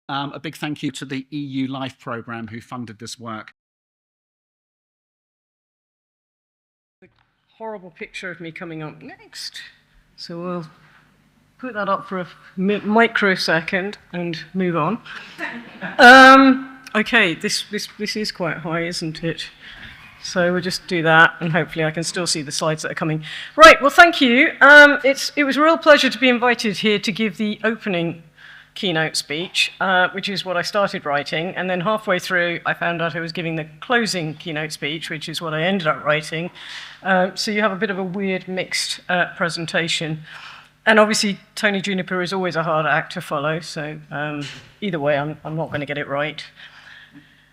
A big thank you to the EU Life programme who funded this work. The horrible picture of me coming up next. So we'll put that up for a microsecond and move on. Okay, this is quite high, isn't it? So we'll just do that, and hopefully I can still see the slides that are coming. Right, well, thank you. It was a real pleasure to be invited here to give the opening keynote speech, which is what I started writing, and then halfway through I found out I was giving the closing keynote speech, which is what I ended up writing. So you have a bit of a weird mixed presentation. And obviously Tony Juniper is always a hard act to follow, so either way I'm not going to get it right.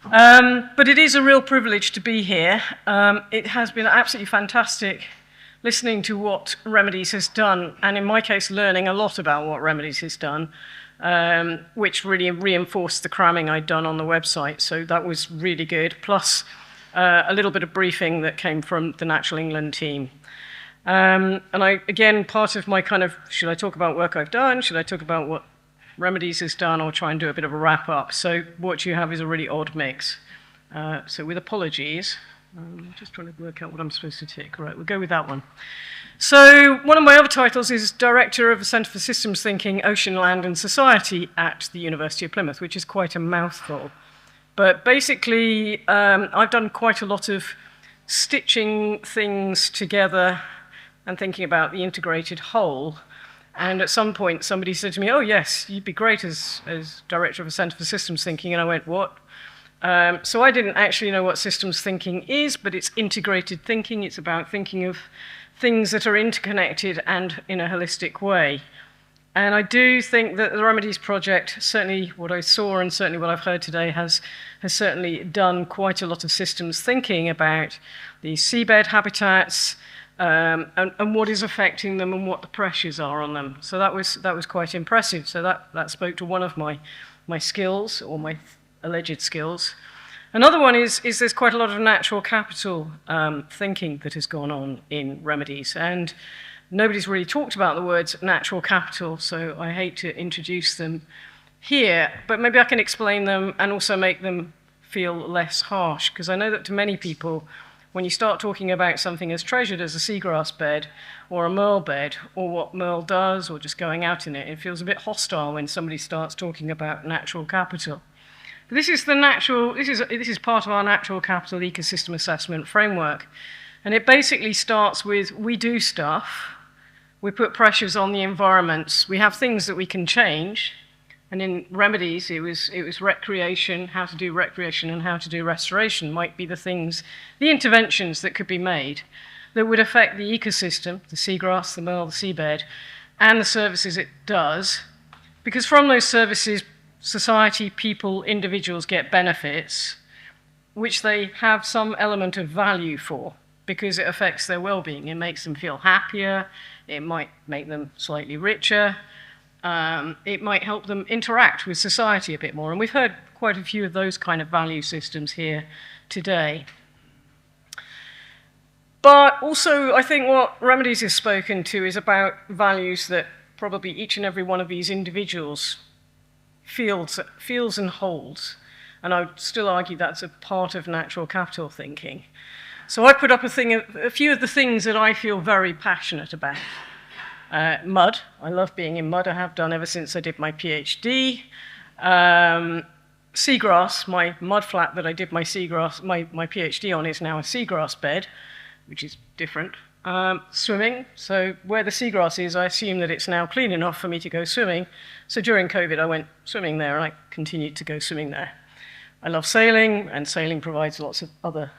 But it is a real privilege to be here. It has been absolutely fantastic listening to what Remedies has done, and in my case learning a lot about what Remedies has done, which really reinforced the cramming I'd done on the website, so that was really good, plus a little bit of briefing that came from the Natural England team. And again, part of my kind of, should I talk about work I've done, should I talk about what Remedies has done, or try and do a bit of a wrap-up? So what you have is a really odd mix. So with apologies, I'm just trying to work out what I'm supposed to tick. Right, we'll go with that one. So one of my other titles is Director of the Centre for Systems Thinking, Ocean, Land and Society at the University of Plymouth, which is quite a mouthful. But basically, I've done quite a lot of stitching things together and thinking about the integrated whole. And at some point, somebody said to me, oh, yes, you'd be great as Director of a Centre for Systems Thinking. And I went, what? So I didn't actually know what systems thinking is, but it's integrated thinking. It's about thinking of things that are interconnected and in a holistic way. And I do think that the Remedies project, certainly what I saw and certainly what I've heard today, has certainly done quite a lot of systems thinking about the seabed habitats, and what is affecting them and what the pressures are on them. So that was quite impressive. So that spoke to one of my skills, or my alleged skills. Another one is there's quite a lot of natural capital thinking that has gone on in Remedies, and nobody's really talked about the words natural capital, so I hate to introduce them here, but maybe I can explain them and also make them feel less harsh, because I know that to many people, when you start talking about something as treasured as a seagrass bed or a merle bed, or what merle does, or just going out in it, it feels a bit hostile when somebody starts talking about natural capital. But this is part of our natural capital ecosystem assessment framework. And it basically starts with, we do stuff, we put pressures on the environments, we have things that we can change. And in Remedies, it was recreation, how to do recreation and how to do restoration might be the things, the interventions that could be made that would affect the ecosystem, the seagrass, the merle, the seabed, and the services it does. Because from those services, society, people, individuals get benefits, which they have some element of value for, because it affects their well-being. It makes them feel happier, it might make them slightly richer, it might help them interact with society a bit more. And we've heard quite a few of those kind of value systems here today. But also, I think what Remedies has spoken to is about values that probably each and every one of these individuals feels and holds. And I would still argue that's a part of natural capital thinking. So I put up a few of the things that I feel very passionate about. Mud. I love being in mud. I have done ever since I did my PhD. Seagrass. My mud flat that I did my PhD on is now a seagrass bed, which is different. Swimming. So where the seagrass is, I assume that it's now clean enough for me to go swimming. So during COVID, I went swimming there, and I continued to go swimming there. I love sailing, and sailing provides lots of other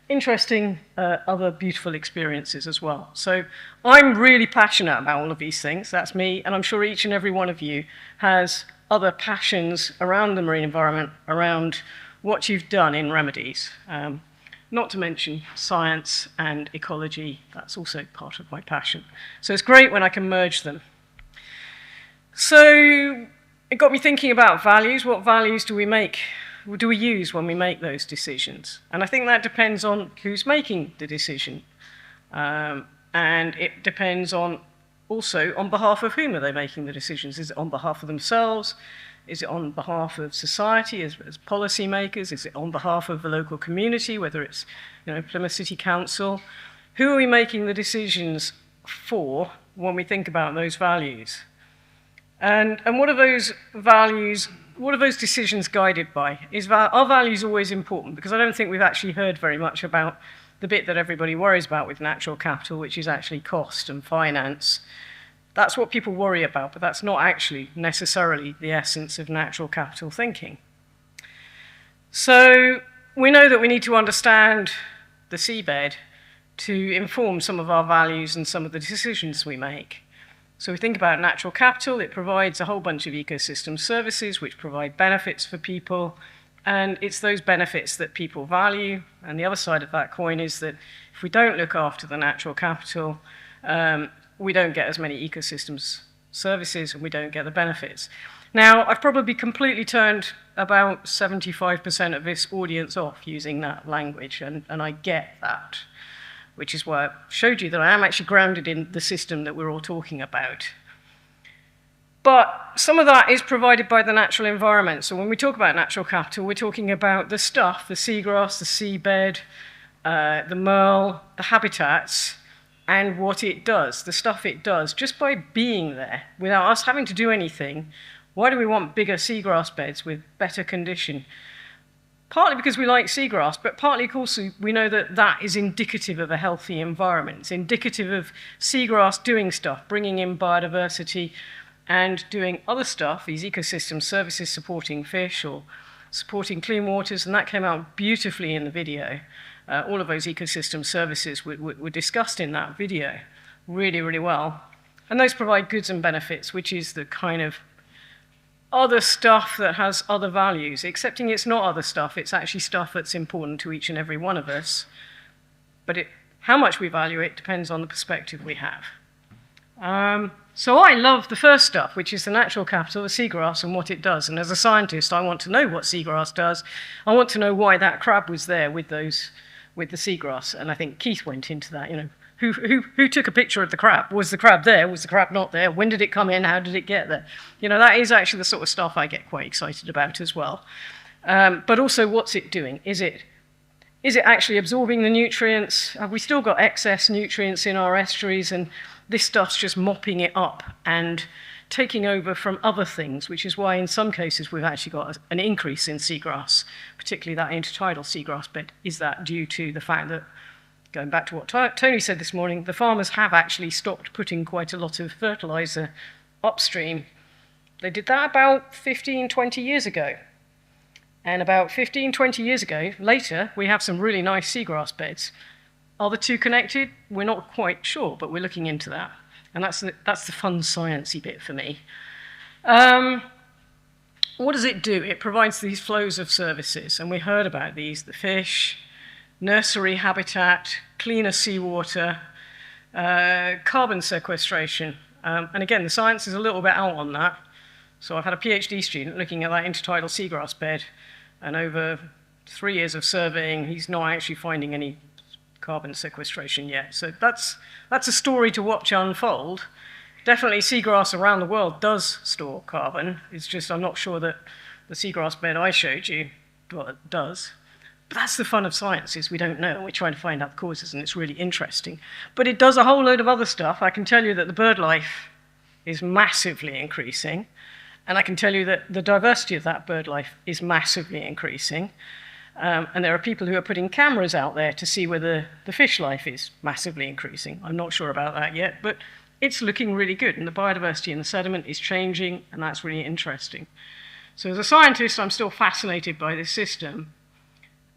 interesting, other beautiful experiences as well. So I'm really passionate about all of these things. That's me, and I'm sure each and every one of you has other passions around the marine environment, around what you've done in Remedies. Not to mention science and ecology. That's also part of my passion. So it's great when I can merge them. So it got me thinking about values. What values do we use when we make those decisions? And I think that depends on who's making the decision. And it depends on also on behalf of whom are they making the decisions. Is it on behalf of themselves? Is it on behalf of society as policymakers? Is it on behalf of the local community, whether it's Plymouth City Council? Who are we making the decisions for when we think about those values? And what are those values, what are those decisions guided by? Are values always important? Because I don't think we've actually heard very much about the bit that everybody worries about with natural capital, which is actually cost and finance. That's what people worry about, but that's not actually necessarily the essence of natural capital thinking. So we know that we need to understand the seabed to inform some of our values and some of the decisions we make. So we think about natural capital. It provides a whole bunch of ecosystem services which provide benefits for people, and it's those benefits that people value. And the other side of that coin is that if we don't look after the natural capital, we don't get as many ecosystems services and we don't get the benefits. Now, I've probably completely turned about 75% of this audience off using that language, and I get that, which is why I showed you that I am actually grounded in the system that we're all talking about. But some of that is provided by the natural environment. So when we talk about natural capital, we're talking about the stuff, the seagrass, the seabed, the merle, the habitats, and what it does, the stuff it does, just by being there, without us having to do anything. Why do we want bigger seagrass beds with better condition? Partly because we like seagrass, but partly also we know that that is indicative of a healthy environment. It's indicative of seagrass doing stuff, bringing in biodiversity and doing other stuff, these ecosystem services supporting fish or supporting clean waters, and that came out beautifully in the video. All of those ecosystem services were discussed in that video really, really well. And those provide goods and benefits, which is the kind of other stuff that has other values, excepting it's not other stuff, it's actually stuff that's important to each and every one of us. But how much we value it depends on the perspective we have. So I love the first stuff, which is the natural capital, the seagrass, and what it does. And as a scientist, I want to know what seagrass does. I want to know why that crab was there with the seagrass. And I think Keith went into that, Who took a picture of the crab? Was the crab there? Was the crab not there? When did it come in? How did it get there? That is actually the sort of stuff I get quite excited about as well. But also, what's it doing? Is it actually absorbing the nutrients? Have we still got excess nutrients in our estuaries? And this stuff's just mopping it up and taking over from other things, which is why in some cases we've actually got an increase in seagrass, particularly that intertidal seagrass bed. Is that due to the fact that, going back to what Tony said this morning, the farmers have actually stopped putting quite a lot of fertilizer upstream? They did that about 15, 20 years ago. And about 15, 20 years ago, later, we have some really nice seagrass beds. Are the two connected? We're not quite sure, but we're looking into that. And that's the fun sciencey bit for me. What does it do? It provides these flows of services, and we heard about these, the fish, nursery habitat, cleaner seawater, carbon sequestration. And again, the science is a little bit out on that. So I've had a PhD student looking at that intertidal seagrass bed, and over 3 years of surveying, he's not actually finding any carbon sequestration yet. So that's a story to watch unfold. Definitely seagrass around the world does store carbon. It's just I'm not sure that the seagrass bed I showed you does. But that's the fun of science, is we don't know, and we're trying to find out the causes, and it's really interesting. But it does a whole load of other stuff. I can tell you that the bird life is massively increasing, and I can tell you that the diversity of that bird life is massively increasing. And there are people who are putting cameras out there to see whether the fish life is massively increasing. I'm not sure about that yet, but it's looking really good, and the biodiversity in the sediment is changing, and that's really interesting. So as a scientist, I'm still fascinated by this system.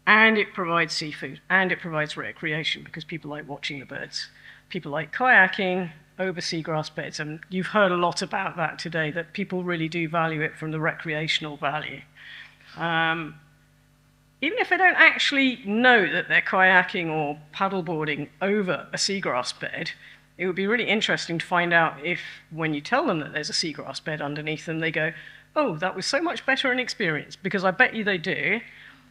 And it provides seafood, and it provides recreation, because people like watching the birds. People like kayaking over seagrass beds, and you've heard a lot about that today, that people really do value it from the recreational value. Even if they don't actually know that they're kayaking or paddleboarding over a seagrass bed, it would be really interesting to find out if, when you tell them that there's a seagrass bed underneath them, they go, oh, that was so much better an experience, because I bet you they do.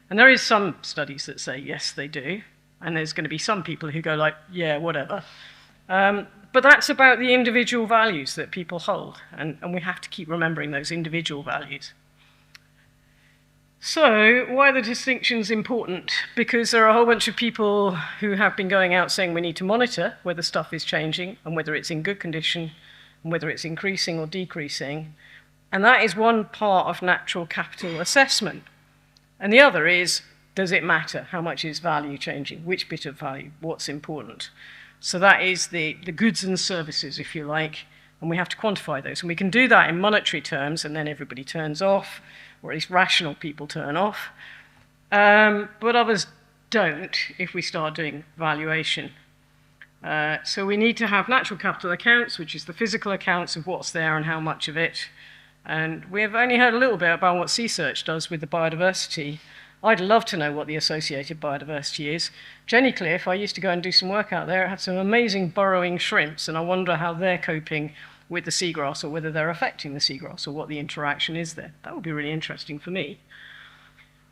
And there is some studies that say, yes, they do. And there's going to be some people who go like, yeah, whatever. But that's about the individual values that people hold. And we have to keep remembering those individual values. So, why are the distinctions important? Because there are a whole bunch of people who have been going out saying we need to monitor whether stuff is changing and whether it's in good condition and whether it's increasing or decreasing. And that is one part of natural capital assessment. And the other is, does it matter? How much is value changing? Which bit of value? What's important? So that is the goods and services, if you like, and we have to quantify those. And we can do that in monetary terms, and then everybody turns off, or at least rational people turn off. But others don't if we start doing valuation. So we need to have natural capital accounts, which is the physical accounts of what's there and how much of it. And we've only heard a little bit about what Sea Search does with the biodiversity. I'd love to know what the associated biodiversity is. Jenny Cliff, I used to go and do some work out there, it had some amazing burrowing shrimps, and I wonder how they're coping with the seagrass, or whether they're affecting the seagrass, or what the interaction is there. That would be really interesting for me.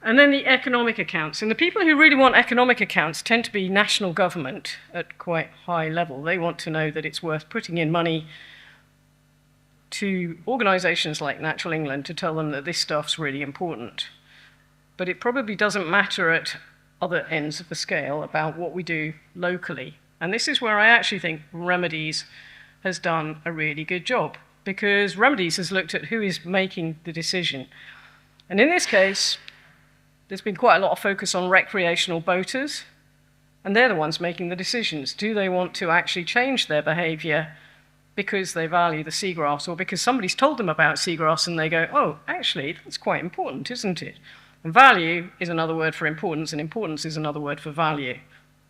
And then the economic accounts. And the people who really want economic accounts tend to be national government at quite high level. They want to know that it's worth putting in money to organisations like Natural England to tell them that this stuff's really important. But it probably doesn't matter at other ends of the scale about what we do locally. And this is where I actually think Remedies has done a really good job, because Remedies has looked at who is making the decision. And in this case, there's been quite a lot of focus on recreational boaters, and they're the ones making the decisions. Do they want to actually change their behaviour because they value the seagrass, or because somebody's told them about seagrass and they go, oh, actually, that's quite important, isn't it? And value is another word for importance, and importance is another word for value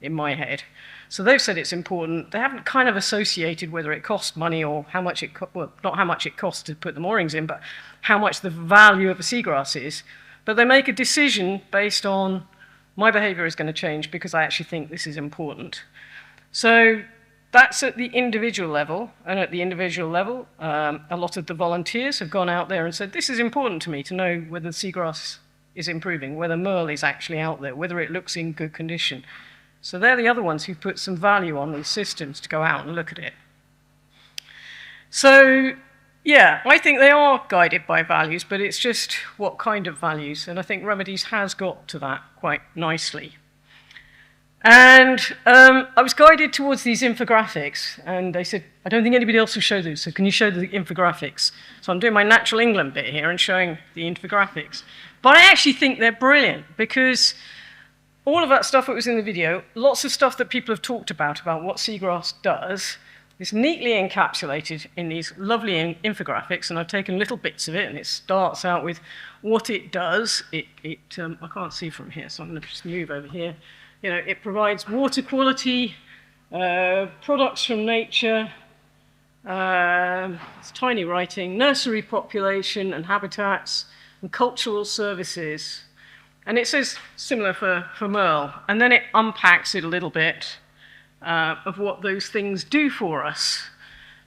in my head. So they've said it's important. They haven't kind of associated whether it costs money or how much it well, not how much it costs to put the moorings in, but how much the value of a seagrass is. But they make a decision based on my behavior is going to change because I actually think this is important. So that's at the individual level. And at the individual level, a lot of the volunteers have gone out there and said, this is important to me to know whether the seagrass is improving, whether Merle is actually out there, whether it looks in good condition. So they're the other ones who put some value on these systems to go out and look at it. So, yeah, I think they are guided by values, but it's just what kind of values. And I think Remedies has got to that quite nicely. And I was guided towards these infographics, and they said, I don't think anybody else will show those, so can you show the infographics? So I'm doing my Natural England bit here and showing the infographics. But I actually think they're brilliant, because all of that stuff that was in the video, lots of stuff that people have talked about what seagrass does, is neatly encapsulated in these lovely infographics, and I've taken little bits of it, and it starts out with what it does. I can't see from here, so I'm going to just move over here. You know, it provides water quality, products from nature, it's tiny writing, nursery population and habitats, and cultural services. And it says similar for Merle. And then it unpacks it a little bit of what those things do for us.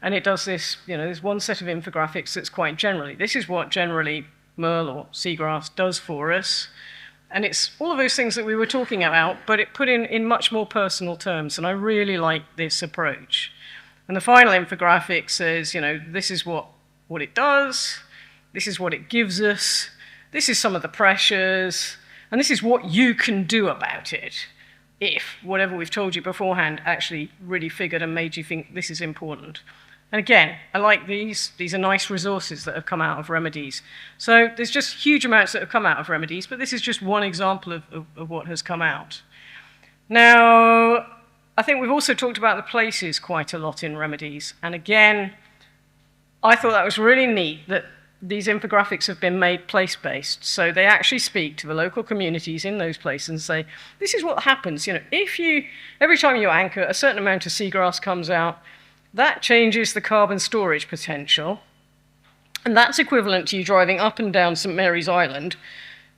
And it does this, you know, there's one set of infographics that's quite generally. This is what generally Merle or seagrass does for us. And it's all of those things that we were talking about, but it put in much more personal terms. And I really like this approach. And the final infographic says, you know, this is what it does. This is what it gives us. This is some of the pressures. And this is what you can do about it if whatever we've told you beforehand actually really figured and made you think this is important. And again, I like these. These are nice resources that have come out of Remedies. So there's just huge amounts that have come out of Remedies, but this is just one example of what has come out. Now, I think we've also talked about the places quite a lot in Remedies. And again, I thought that was really neat that these infographics have been made place-based. So they actually speak to the local communities in those places and say, this is what happens. You know, every time you anchor, a certain amount of seagrass comes out, that changes the carbon storage potential. And that's equivalent to you driving up and down St. Mary's Island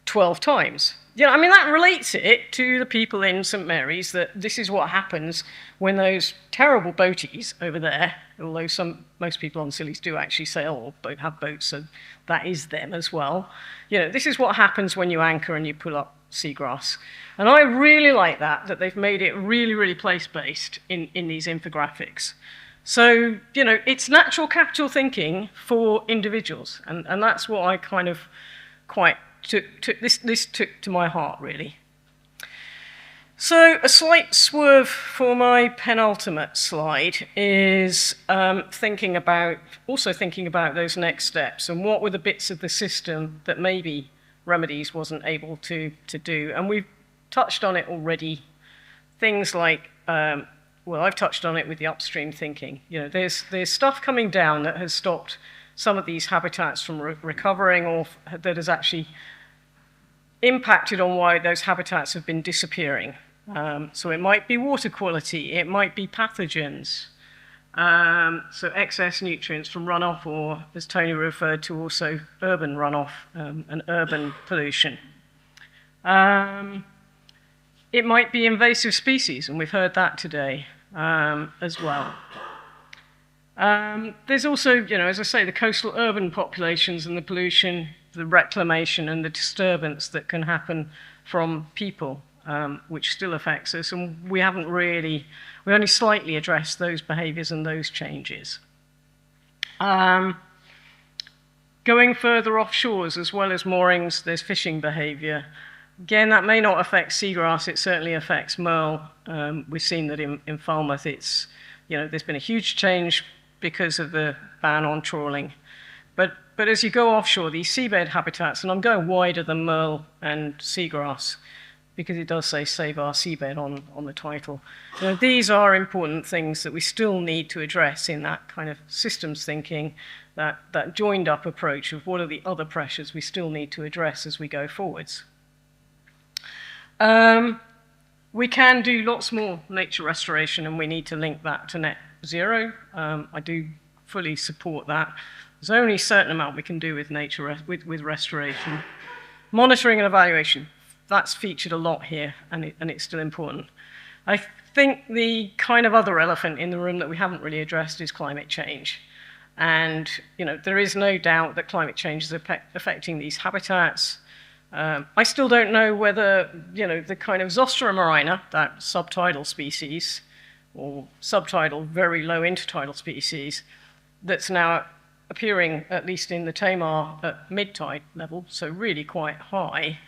12 times. You know, I mean, that relates it to the people in St. Mary's, that this is what happens when those terrible boaties over there, although most people on Scillies do actually sail or have boats, so that is them as well. You know, this is what happens when you anchor and you pull up seagrass. And I really like that they've made it really, really place-based in these infographics. So, you know, it's natural capital thinking for individuals, and that's what I kind of quite this took to my heart, really. So a slight swerve for my penultimate slide is thinking about those next steps and what were the bits of the system that maybe Remedies wasn't able to do. And we've touched on it already. Things like, well, I've touched on it with the upstream thinking. You know, there's stuff coming down that has stopped some of these habitats from recovering, or that has actually impacted on why those habitats have been disappearing. So it might be water quality, it might be pathogens, so excess nutrients from runoff, or as Tony referred to, also urban runoff and urban pollution. It might be invasive species, and we've heard that today as well. There's also, you know, as I say, the coastal urban populations and the pollution, the reclamation and the disturbance that can happen from people, which still affects us, and we only slightly addressed those behaviours and those changes. Going further offshores, as well as moorings, there's fishing behaviour. Again, that may not affect seagrass, it certainly affects merle. We've seen that in Falmouth, there's been a huge change because of the ban on trawling. But as you go offshore, these seabed habitats, and I'm going wider than merle and seagrass, because it does say save our seabed on the title. You know, these are important things that we still need to address in that kind of systems thinking, that joined up approach of what are the other pressures we still need to address as we go forwards. We can do lots more nature restoration, and we need to link that to net zero. I do fully support that. There's only a certain amount we can do with nature, with restoration. Monitoring and evaluation, that's featured a lot here, and it's still important. I think the kind of other elephant in the room that we haven't really addressed is climate change. And there is no doubt that climate change is affecting these habitats. I still don't know whether the kind of Zostera marina, that subtidal species, or subtidal, very low intertidal species, that's now appearing, at least in the Tamar, at mid-tide level, so really quite high.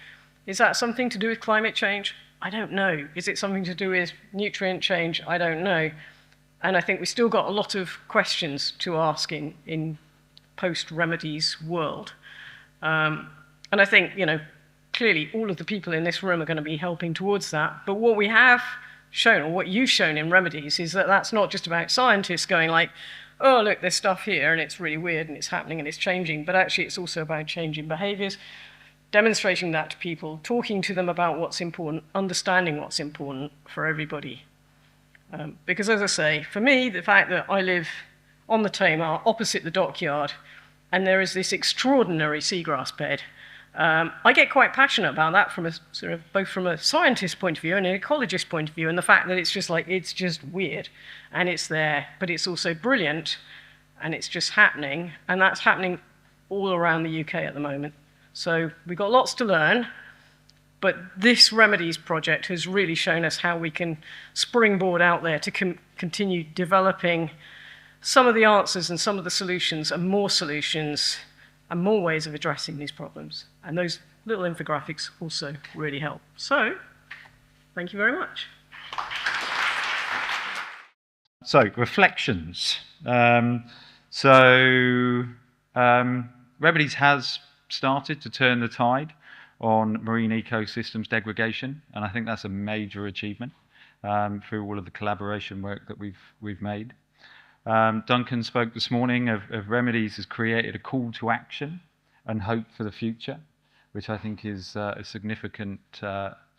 Is that something to do with climate change? I don't know. Is it something to do with nutrient change? I don't know. And I think we've still got a lot of questions to ask in post-Remedies world. And I think, clearly all of the people in this room are going to be helping towards that. But what we have shown, or what you've shown in Remedies, is that that's not just about scientists going like, oh, look, there's stuff here, and it's really weird, and it's happening, and it's changing. But actually, it's also about changing behaviors, demonstrating that to people, talking to them about what's important, understanding what's important for everybody. Because as I say, for me, the fact that I live on the Tamar, opposite the dockyard, and there is this extraordinary seagrass bed, I get quite passionate about that from both from a scientist point of view and an ecologist point of view, and the fact that it's just weird, and it's there, but it's also brilliant, and it's just happening, and that's happening all around the UK at the moment. So we've got lots to learn, but this Remedies project has really shown us how we can springboard out there to continue developing some of the answers and some of the solutions and more ways of addressing these problems. And those little infographics also really help. So, thank you very much. So, reflections. Remedies has started to turn the tide on marine ecosystems degradation, and I think that's a major achievement through all of the collaboration work that we've made. Duncan spoke this morning of Remedies has created a call to action and hope for the future, which I think is a significant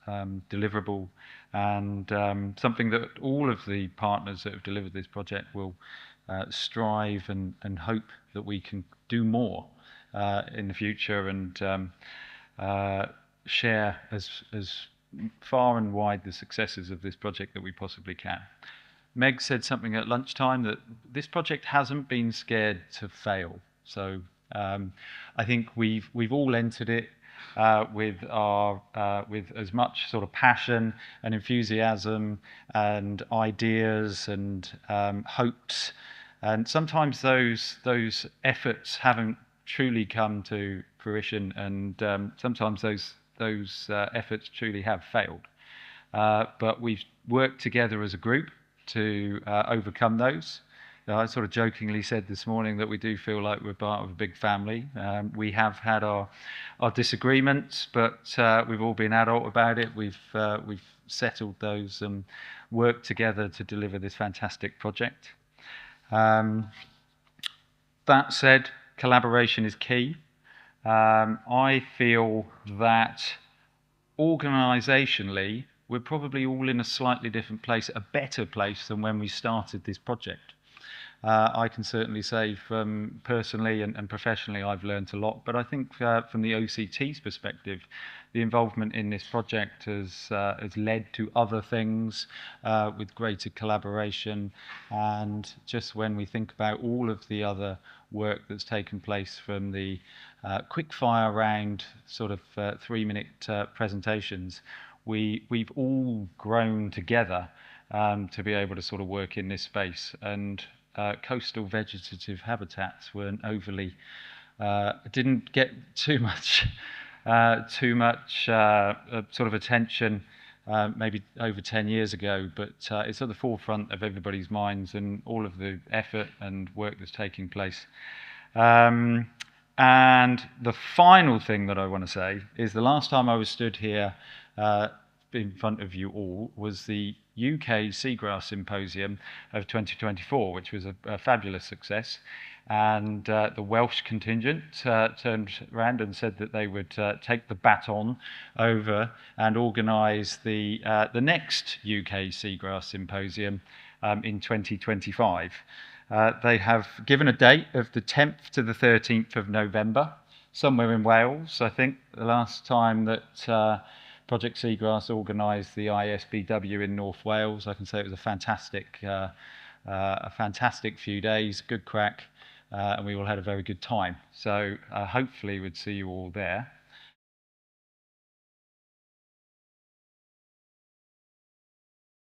deliverable, and something that all of the partners that have delivered this project will strive and hope that we can do more in the future, and share as far and wide the successes of this project that we possibly can. Meg said something at lunchtime, that this project hasn't been scared to fail. So I think we've all entered it with as much sort of passion and enthusiasm and ideas and hopes, and sometimes those efforts haven't truly come to fruition, and sometimes those efforts truly have failed. But we've worked together as a group to overcome those. I sort of jokingly said this morning that we do feel like we're part of a big family. We have had our disagreements, but we've all been adult about it. We've settled those and worked together to deliver this fantastic project. That said, collaboration is key. I feel that organisationally, we're probably all in a slightly different place, a better place than when we started this project. I can certainly say from personally and professionally I've learned a lot, but I think from the OCT's perspective, the involvement in this project has led to other things with greater collaboration. And just when we think about all of the other work that's taken place, from the quick-fire round sort of 3-minute presentations, we've all grown together to be able to sort of work in this space. And coastal vegetative habitats weren't overly, didn't get too much sort of attention maybe over 10 years ago, but it's at the forefront of everybody's minds and all of the effort and work that's taking place. And the final thing that I want to say is the last time I was stood here in front of you all was the UK Seagrass Symposium of 2024, which was a fabulous success. And the Welsh contingent turned around and said that they would take the baton over and organise the next UK Seagrass Symposium in 2025. They have given a date of the 10th to the 13th of November, somewhere in Wales. I think the last time that Project Seagrass organised the ISBW in North Wales, I can say it was a fantastic few days, good crack, and we all had a very good time. So hopefully we'd see you all there.